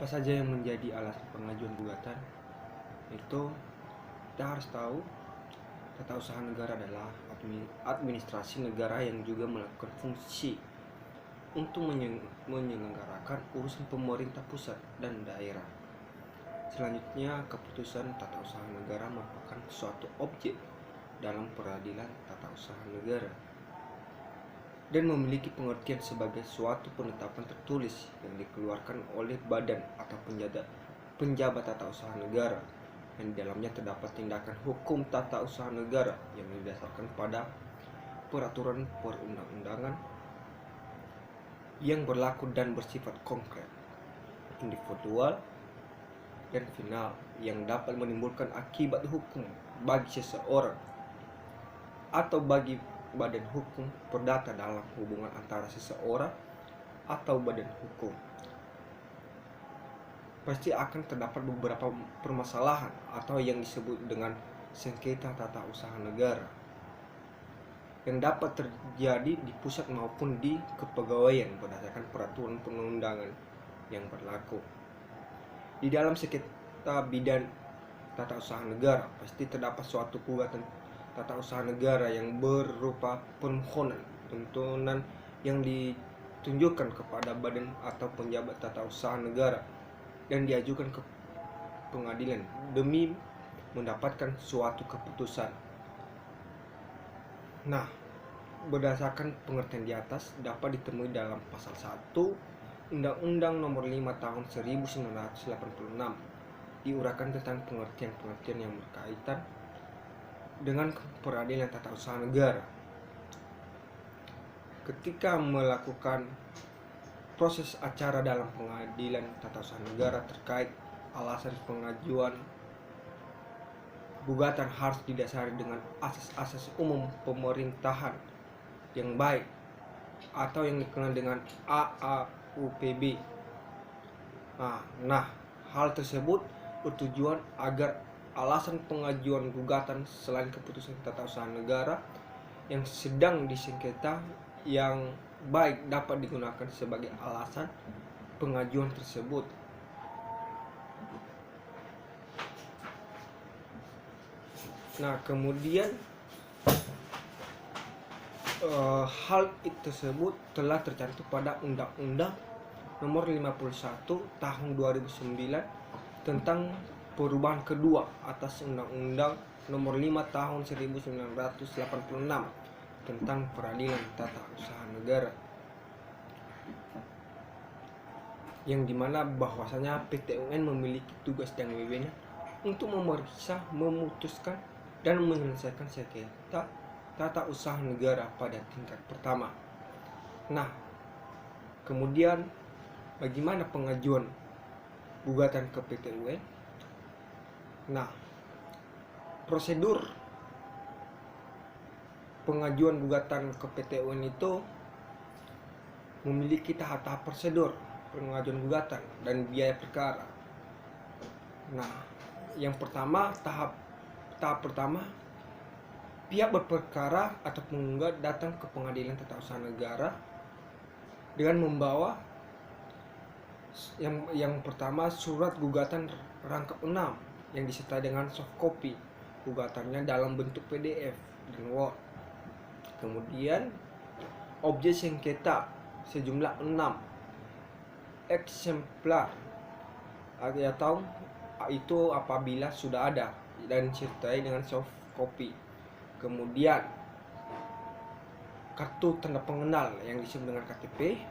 Apa saja yang menjadi alasan pengajuan gugatan? Itu kita harus tahu, tata usaha negara adalah administrasi negara yang juga melakukan fungsi untuk menyelenggarakan urusan pemerintah pusat dan daerah. Selanjutnya, keputusan tata usaha negara merupakan suatu objek dalam peradilan tata usaha negara dan memiliki pengertian sebagai suatu penetapan tertulis yang dikeluarkan oleh badan atau penjabat tata usaha negara, yang di dalamnya terdapat tindakan hukum tata usaha negara yang didasarkan pada peraturan perundang-undangan yang berlaku dan bersifat konkret, individual, dan final, yang dapat menimbulkan akibat hukum bagi seseorang atau bagi badan hukum perdata dalam hubungan antara seseorang atau badan hukum. Pasti akan terdapat beberapa permasalahan atau yang disebut dengan sengketa tata usaha negara yang dapat terjadi di pusat maupun di kepegawaian berdasarkan peraturan perundangan yang berlaku. Di dalam sengketa bidang tata usaha negara pasti terdapat suatu gugatan tata usaha negara yang berupa permohonan tuntutan yang ditunjukkan kepada badan atau penjabat tata usaha negara dan diajukan ke pengadilan demi mendapatkan suatu keputusan. Nah, berdasarkan pengertian di atas dapat ditemui dalam pasal 1 Undang-Undang Nomor 5 Tahun 1986 diuraikan tentang pengertian-pengertian yang berkaitan dengan peradilan tata usaha negara. Ketika melakukan proses acara dalam pengadilan tata usaha negara terkait alasan pengajuan gugatan harus didasari dengan asas-asas umum pemerintahan yang baik atau yang dikenal dengan AAUPB. Nah, hal tersebut bertujuan agar alasan pengajuan gugatan selain keputusan tata usaha negara yang sedang disengketa yang baik dapat digunakan sebagai alasan pengajuan tersebut. Nah, kemudian hal tersebut telah tercantum pada Undang-Undang Nomor 51 Tahun 2009 tentang perubahan kedua atas Undang-Undang Nomor 5 Tahun 1986 tentang peradilan tata usaha negara, yang dimana bahwasanya PT UN memiliki tugas dan wewenang untuk memeriksa, memutuskan, dan menyelesaikan sengketa tata usaha negara pada tingkat pertama. Nah, kemudian bagaimana pengajuan gugatan ke PT UN? Nah, prosedur pengajuan gugatan ke PT UN itu memiliki tahap-tahap prosedur pengajuan gugatan dan biaya perkara. Nah, yang pertama, tahap pertama, pihak berperkara atau penggugat datang ke pengadilan tata usaha negara dengan membawa yang pertama surat gugatan rangkap 6 yang disertai dengan soft copy gugatannya dalam bentuk PDF dan Word. Kemudian objek sengketa sejumlah 6 eksemplar atau itu apabila sudah ada dan disertai dengan soft copy. Kemudian kartu tanda pengenal yang disebut dengan KTP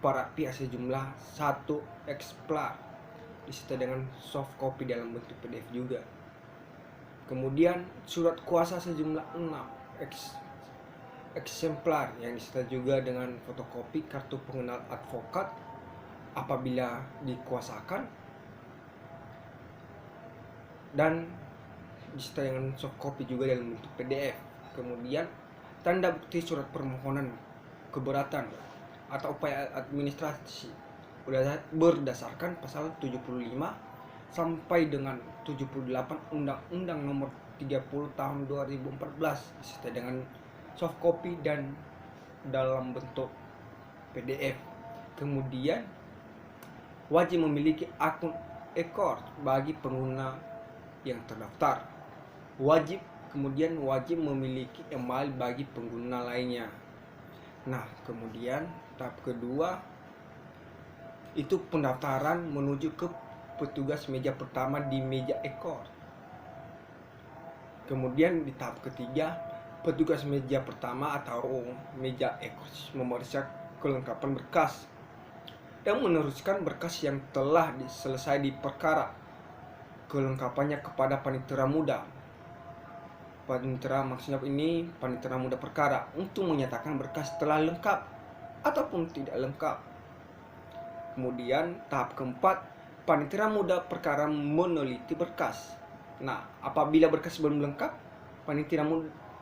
para pihak sejumlah 1 eksemplar disertai dengan soft copy dalam bentuk PDF juga. Kemudian surat kuasa sejumlah 6 eksemplar yang disertai juga dengan fotokopi kartu pengenal advokat apabila dikuasakan dan disertai dengan soft copy juga dalam bentuk PDF. Kemudian tanda bukti surat permohonan keberatan atau upaya administrasi berdasarkan pasal 75 sampai dengan 78 Undang-Undang Nomor 30 Tahun 2014 disertai dengan soft copy dan dalam bentuk PDF. Kemudian wajib memiliki akun e-course bagi pengguna yang terdaftar. Kemudian wajib memiliki email bagi pengguna lainnya. Nah, kemudian tahap kedua itu pendaftaran menuju ke petugas meja pertama di meja e-course. Kemudian di tahap ketiga, petugas meja pertama atau meja e-course memeriksa kelengkapan berkas dan meneruskan berkas yang telah selesai di perkara kelengkapannya kepada panitera muda. Panitera maksudnya ini panitera muda perkara untuk menyatakan berkas telah lengkap ataupun tidak lengkap. Kemudian tahap keempat, panitera muda perkara meneliti berkas. Nah, apabila berkas belum lengkap, panitera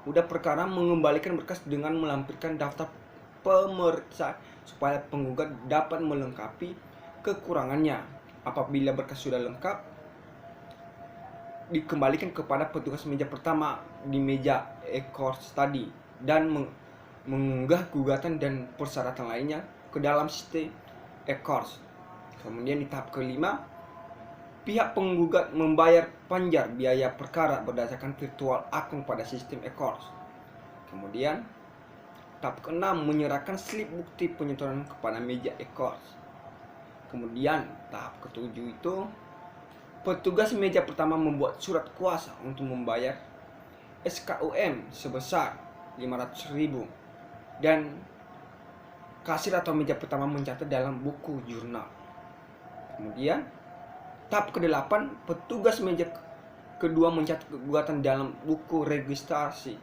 muda perkara mengembalikan berkas dengan melampirkan daftar pemeriksa supaya penggugat dapat melengkapi kekurangannya. Apabila berkas sudah lengkap, dikembalikan kepada petugas meja pertama di meja e-course tadi dan mengunggah gugatan dan persyaratan lainnya ke dalam sistem e-course. Kemudian di tahap kelima, pihak penggugat membayar panjar biaya perkara berdasarkan virtual akun pada sistem e-course. Kemudian tahap keenam, menyerahkan slip bukti penyetoran kepada meja e-course. Kemudian tahap ketujuh itu, petugas meja pertama membuat surat kuasa untuk membayar SKUM sebesar 500.000 dan kasir atau meja pertama mencatat dalam buku jurnal. Kemudian tahap ke-8, petugas meja kedua mencatat gugatan dalam buku registrasi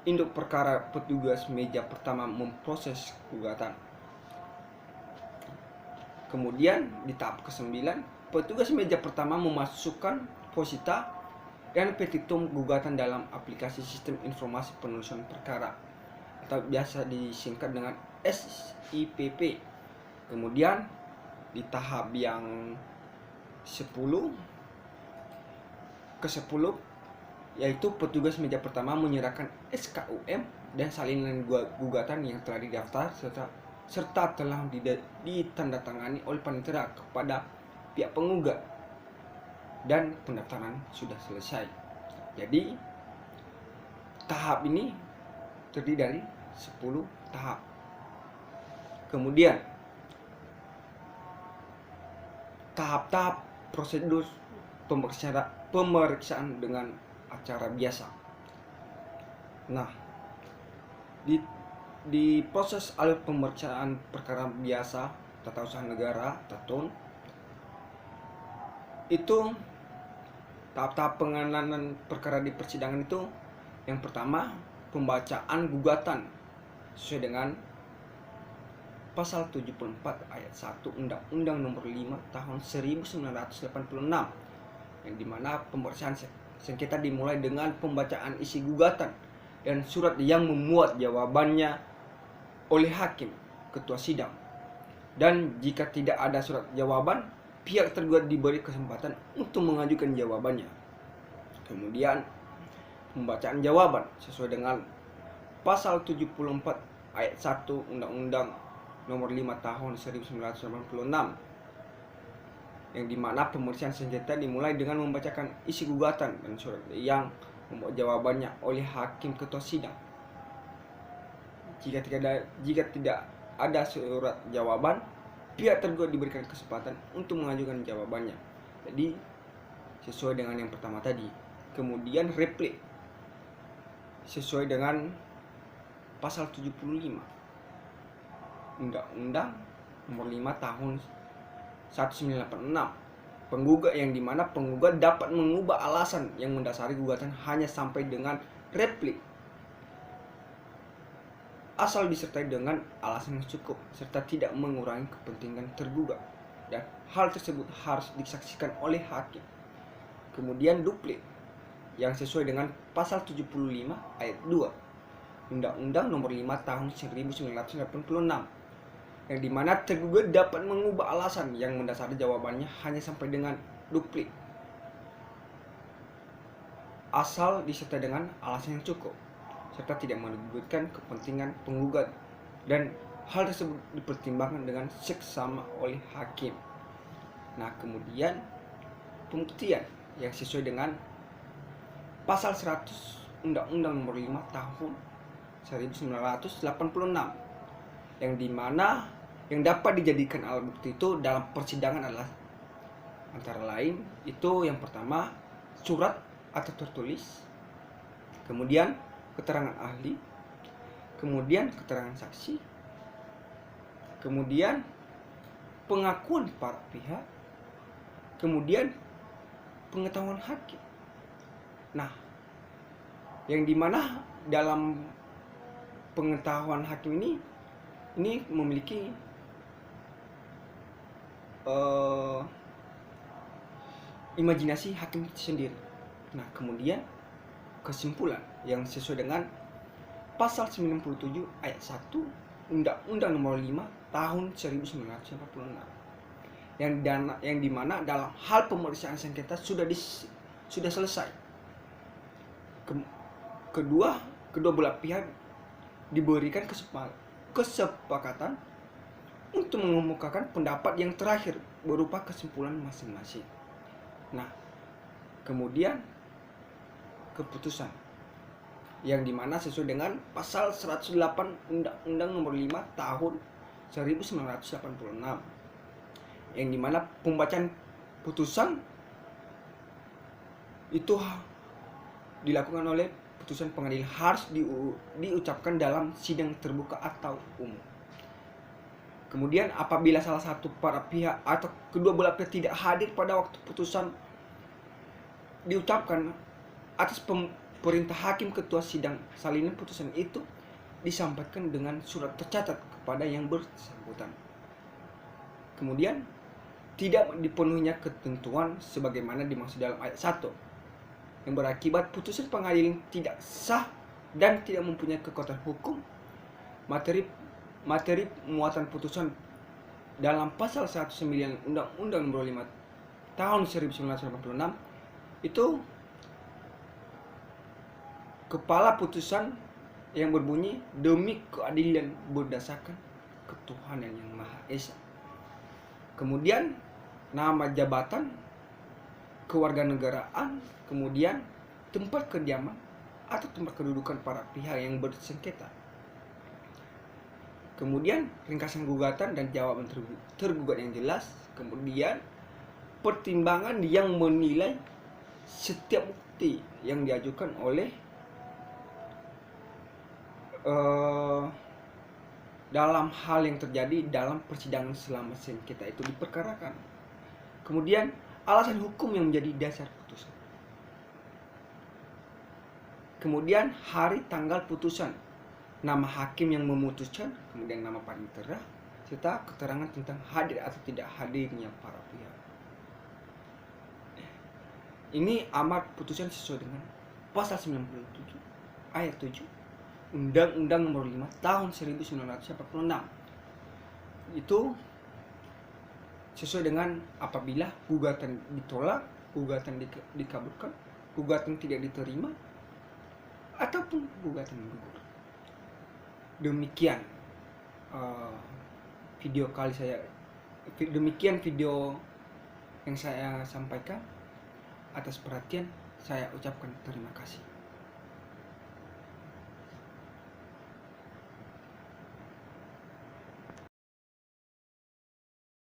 induk perkara. Petugas meja pertama memproses gugatan. Kemudian di tahap ke-9, petugas meja pertama memasukkan posita dan petitum gugatan dalam aplikasi sistem informasi penulisan perkara atau biasa disingkat dengan SIPP. Kemudian di tahap yang ke-10 yaitu petugas meja pertama menyerahkan SKUM dan salinan gugatan yang telah didaftar serta telah ditandatangani oleh panitera kepada pihak penggugat dan pendaftaran sudah selesai. Jadi tahap ini terdiri dari 10 tahap. Kemudian tahap-tahap prosedur pemeriksaan dengan acara biasa. Nah, di proses alur pemeriksaan perkara biasa tata usaha negara (TATUN) itu tahap-tahap penanganan perkara di persidangan itu, yang pertama pembacaan gugatan sesuai dengan pasal 74 ayat 1 Undang-Undang Nomor 5 Tahun 1986, yang dimana pemeriksaan sengketa dimulai dengan pembacaan isi gugatan dan surat yang memuat jawabannya oleh hakim ketua sidang, dan jika tidak ada surat jawaban, pihak tergugat diberi kesempatan untuk mengajukan jawabannya. Kemudian pembacaan jawaban sesuai dengan pasal 74 ayat 1 Undang-Undang Nomor 5 Tahun 1986, yang dimana pemeriksaan sengketa dimulai dengan membacakan isi gugatan dan surat yang membuat jawabannya oleh hakim ketua sidang. Jika tidak ada surat jawaban, pihak tergugat diberikan kesempatan untuk mengajukan jawabannya. Jadi sesuai dengan yang pertama tadi. Kemudian replik sesuai dengan pasal 75 Undang-Undang Nomor 5 Tahun 1986, penggugat, yang dimana penggugat dapat mengubah alasan yang mendasari gugatan hanya sampai dengan replik asal disertai dengan alasan yang cukup serta tidak mengurangi kepentingan tergugat, dan hal tersebut harus disaksikan oleh hakim. Kemudian duplik yang sesuai dengan pasal 75 ayat 2 Undang-Undang Nomor 5 Tahun 1986, yang dimana tergugat dapat mengubah alasan yang mendasari jawabannya hanya sampai dengan duplik asal disertai dengan alasan yang cukup serta tidak menyebutkan kepentingan penggugat, dan hal tersebut dipertimbangkan dengan seksama oleh hakim. Nah, kemudian pembuktian yang sesuai dengan pasal 100 Undang-Undang Nomor 5 Tahun 1986, yang dimana yang dapat dijadikan alat bukti itu dalam persidangan adalah antara lain itu yang pertama surat atau tertulis, kemudian keterangan ahli, kemudian keterangan saksi, kemudian pengakuan para pihak, kemudian pengetahuan hakim. Nah, yang dimana dalam pengetahuan hakim ini memiliki imajinasi hakim sendiri. Nah, kemudian kesimpulan yang sesuai dengan pasal 97 ayat 1 Undang-Undang Nomor 5 Tahun 1946, yang dimana dalam hal pemeriksaan sengketa sudah selesai. Kedua belah pihak diberikan kesepakatan untuk mengemukakan pendapat yang terakhir berupa kesimpulan masing-masing. Nah, kemudian keputusan yang dimana sesuai dengan pasal 108 Undang-Undang Nomor 5 Tahun 1986, yang dimana pembacaan putusan itu dilakukan oleh putusan pengadilan harus diucapkan dalam sidang terbuka atau umum. Kemudian apabila salah satu para pihak atau kedua belah pihak tidak hadir pada waktu putusan diucapkan, atas perintah hakim ketua sidang salinan putusan itu disampaikan dengan surat tercatat kepada yang bersangkutan. Kemudian tidak dipenuhinya ketentuan sebagaimana dimaksud dalam ayat 1 yang berakibat putusan pengadilan tidak sah dan tidak mempunyai kekuatan hukum. Materi muatan putusan dalam pasal 109 Undang-Undang Nomor 5 Tahun 1986 itu kepala putusan yang berbunyi demi keadilan berdasarkan ketuhanan yang Maha Esa. Kemudian nama jabatan, kewarganegaraan, kemudian tempat kediaman atau tempat kedudukan para pihak yang bersengketa. Kemudian ringkasan gugatan dan jawaban tergugat yang jelas. Kemudian pertimbangan yang menilai setiap bukti yang diajukan oleh dalam hal yang terjadi dalam persidangan selama sengketa itu diperkarakan. Kemudian alasan hukum yang menjadi dasar putusan. Kemudian hari tanggal putusan, nama hakim yang memutuskan, kemudian nama panitera, serta keterangan tentang hadir atau tidak hadirnya para pihak. Ini amar putusan sesuai dengan pasal 97 ayat 7 Undang-Undang Nomor 5 Tahun 1986. Itu sesuai dengan apabila gugatan ditolak, gugatan dikabulkan, gugatan tidak diterima, ataupun gugatan gugur. Demikian video yang saya sampaikan. Atas perhatian saya ucapkan terima kasih.